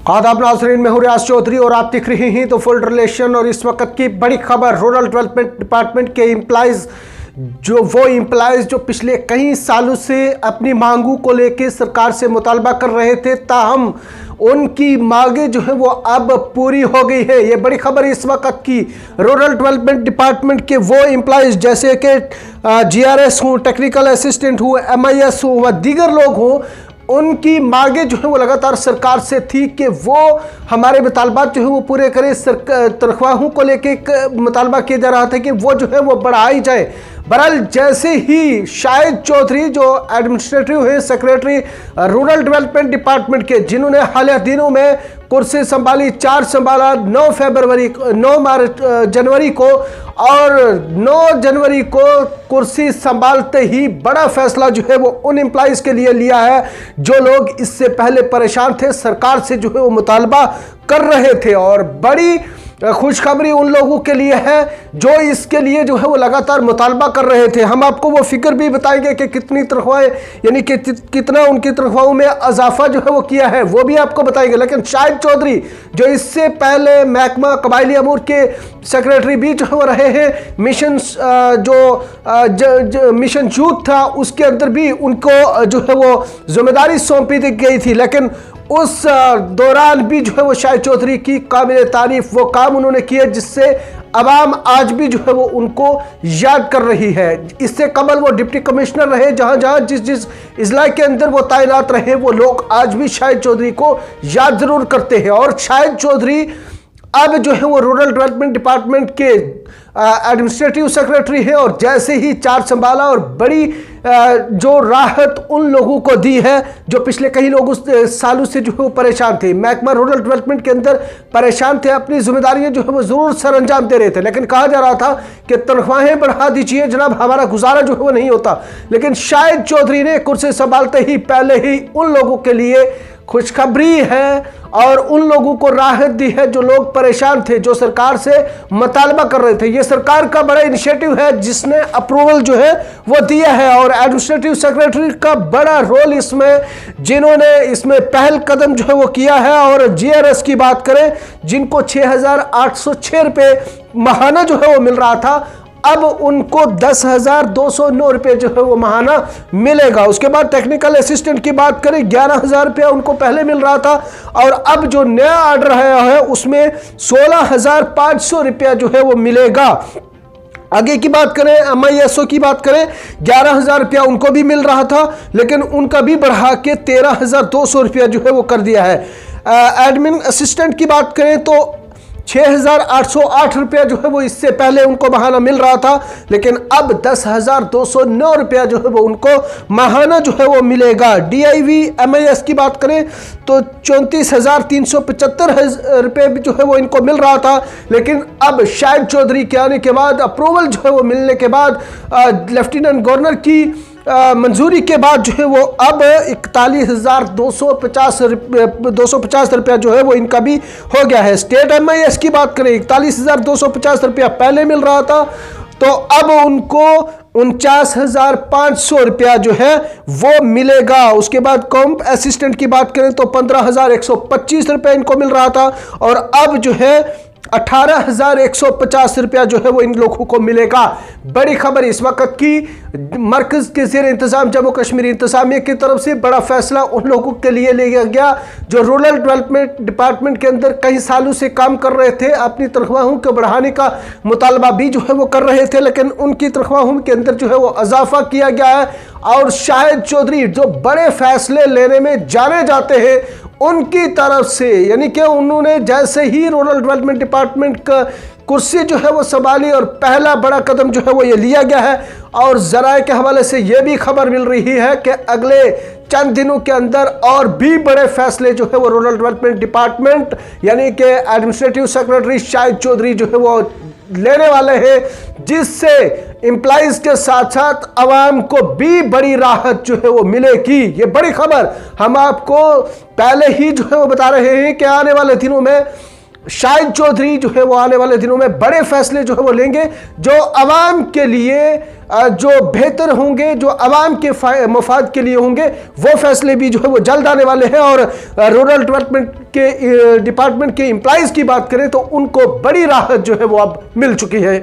आदाब नाज़रीन, मैं हूं रियाज चौधरी और आप देख रहे हैं तो फुल रिलेशन। और इस वक्त की बड़ी खबर, रूरल डेवलपमेंट डिपार्टमेंट के एम्प्लॉइज़ जो पिछले कई सालों से अपनी मांगों को लेकर सरकार से मुतालबा कर रहे थे, ताहम उनकी मांगे जो है वो अब पूरी हो गई है। ये बड़ी खबर इस वक्त की। रूरल डेवलपमेंट डिपार्टमेंट के वो एम्प्लॉइज़ जैसे कि GRS हूँ, टेक्निकल असिस्टेंट हूँ, MIS हूँ व दीगर लोग हों, उनकी मांगे जो है वो लगातार सरकार से थी कि वो हमारे मुतालबात जो है वो पूरे करें। तनख्वाहों को लेके मुतालबा किया जा रहा था कि वो जो है वो बढ़ाई जाए। बहरहाल जैसे ही शाहिद चौधरी जो एडमिनिस्ट्रेटिव है सेक्रेटरी रूरल डेवलपमेंट डिपार्टमेंट के, जिन्होंने हालिया दिनों में कुर्सी संभाली, 4 संभाला 9 जनवरी को, और 9 जनवरी को कुर्सी संभालते ही बड़ा फैसला जो है वो उन एम्प्लॉइज़ के लिए लिया है जो लोग इससे पहले परेशान थे, सरकार से जो है वो मुतालबा कर रहे थे। और बड़ी खुशखबरी उन लोगों के लिए है जो इसके लिए जो है वो लगातार मुतालबा कर रहे थे। हम आपको वो फिगर भी बताएंगे कि कितनी तनख्वाहें, यानी कि कितना उनकी तनख्वाहों में इजाफा जो है वो किया है, वो भी आपको बताएंगे। लेकिन शाहिद चौधरी जो इससे पहले महकमा कबायली अमूर के सेक्रेटरी भी जो है वो रहे हैं, मिशन मिशन यूथ था उसके अंदर भी उनको जो है वो जिम्मेदारी सौंपी दी गई थी। लेकिन उस दौरान भी जो है वो शाहिद चौधरी की काबिल तारीफ वो काम उन्होंने किया जिससे अवाम आज भी जो है वो उनको याद कर रही है। इससे कबल वो डिप्टी कमिश्नर रहे, जहां जहां जिस इजला के अंदर वो तैनात रहे, वो लोग आज भी शाहिद चौधरी को याद जरूर करते हैं। और शाहिद चौधरी अब जो है वो रूरल डेवलपमेंट डिपार्टमेंट के एडमिनिस्ट्रेटिव सेक्रेटरी है, और जैसे ही 4 संभाला और बड़ी जो राहत उन लोगों को दी है जो पिछले कई लोग सालों से जो है वो परेशान थे, महकमा रूरल डेवलपमेंट के अंदर परेशान थे, अपनी जिम्मेदारियां जो है वो जरूर सर अंजाम दे रहे थे। लेकिन कहा जा रहा था कि तनख्वाहें बढ़ा दीजिए जनाब, हमारा गुजारा जो है वो नहीं होता। लेकिन शाहिद चौधरी ने कुर्सी संभालते ही पहले ही उन लोगों के लिए खुशखबरी है और उन लोगों को राहत दी है जो लोग परेशान थे, जो सरकार से मुतालबा कर रहे थे। ये सरकार का बड़ा इनिशिएटिव है जिसने अप्रूवल जो है वो दिया है, और एडमिनिस्ट्रेटिव सेक्रेटरी का बड़ा रोल इसमें, जिन्होंने इसमें पहल कदम जो है वो किया है। और GRS की बात करें, जिनको 6,806 रुपये माहाना जो है वो मिल रहा था, अब उनको 10,209 रुपये जो है वो माहाना मिलेगा। उसके बाद टेक्निकल असिस्टेंट की बात करें, 11,000 रुपया उनको पहले मिल रहा था, और अब जो नया ऑर्डर आया है उसमें 16,500 रुपया जो है वो मिलेगा। आगे की बात करें, MISO की बात करें, 11,000 रुपया उनको भी मिल रहा था, लेकिन उनका भी बढ़ा के 13,200 रुपया जो है वो कर दिया है। एडमिन असिस्टेंट की बात करें तो 6,808 रुपया जो है वो इससे पहले उनको माहाना मिल रहा था, लेकिन अब 10,209 रुपया जो है वो उनको माहाना जो है वो मिलेगा। DIV MIS की बात करें तो 34,375 रुपये जो है वो इनको मिल रहा था, लेकिन अब शाहिद चौधरी के आने के बाद, अप्रूवल जो है वो मिलने के बाद, लेफ्टिनेंट गवर्नर की मंजूरी के बाद जो है वो अब 41,250 रुपया जो है वो इनका भी हो गया है। स्टेट MIS की बात करें, 41,250 रुपया पहले मिल रहा था, तो अब उनको 49,500 रुपया जो है वो मिलेगा। उसके बाद कॉम्प असिस्टेंट की बात करें तो 15,125 रुपया इनको मिल रहा था, और अब जो है 18,150 रुपया जो है वो इन लोगों को मिलेगा। बड़ी खबर इस वक्त की, मरकज के ज़ेर इंतजाम जम्मू कश्मीर इंतजामिया की तरफ से बड़ा फैसला उन लोगों के लिए लिया गया जो रूरल डेवलपमेंट डिपार्टमेंट के अंदर कई सालों से काम कर रहे थे, अपनी तनख्वाहों को बढ़ाने का मुतालबा भी जो है वो कर रहे थे, लेकिन उनकी तनख्वाहों के अंदर जो है वो इजाफा किया गया है। और शाहिद चौधरी जो बड़े फैसले लेने में जाने जाते हैं, उनकी तरफ से, यानी कि उन्होंने जैसे ही रूरल डेवलपमेंट डिपार्टमेंट का कुर्सी जो है वो संभाली और पहला बड़ा कदम जो है वो ये लिया गया है। और ज़राए के हवाले से ये भी खबर मिल रही है कि अगले चंद दिनों के अंदर और भी बड़े फैसले जो है वो रूरल डेवलपमेंट डिपार्टमेंट यानी कि एडमिनिस्ट्रेटिव सेक्रेटरी शाहिद चौधरी जो है वो लेने वाले हैं, जिससे एम्प्लॉइज के साथ साथ आवाम को भी बड़ी राहत जो है वो मिलेगी। ये बड़ी खबर हम आपको पहले ही जो है वो बता रहे हैं कि आने वाले दिनों में शाहिद चौधरी जो है वो आने वाले दिनों में बड़े फैसले जो है वो लेंगे, जो आवाम के लिए जो बेहतर होंगे, जो आवाम के मफाद के लिए होंगे, वो फैसले भी जो है वो जल्द आने वाले हैं। और रूरल डेवलपमेंट के डिपार्टमेंट के एम्प्लॉइज की बात करें तो उनको बड़ी राहत जो है वो अब मिल चुकी है।